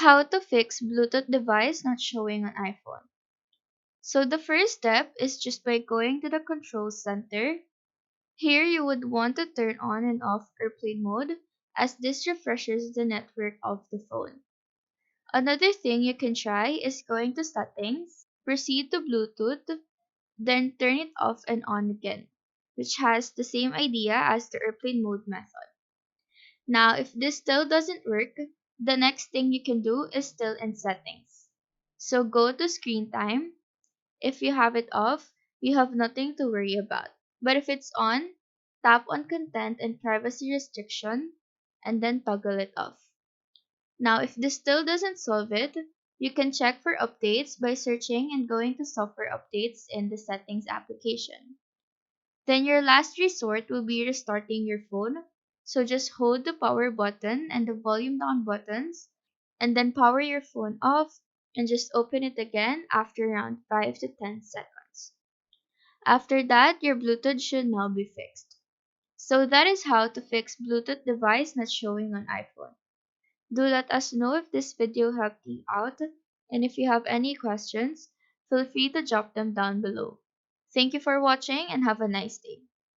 How to fix Bluetooth device not showing on iPhone. So the first step is just by going to the control center. Here you would want to turn on and off airplane mode as this refreshes the network of the phone. Another thing you can try is going to settings, proceed to Bluetooth, then turn it off and on again, which has the same idea as the airplane mode method. Now, if this still doesn't work, the next thing you can do is still in settings. So go to screen time. If you have it off, you have nothing to worry about. But if it's on, tap on content and privacy restriction and then toggle it off. Now, if this still doesn't solve it, you can check for updates by searching and going to software updates in the settings application. Then your last resort will be restarting your phone. So just hold the power button and the volume down buttons and then power your phone off and just open it again after around 5 to 10 seconds. After that, your Bluetooth should now be fixed. So that is how to fix Bluetooth device not showing on iPhone. Do let us know if this video helped you out, and if you have any questions, feel free to drop them down below. Thank you for watching and have a nice day.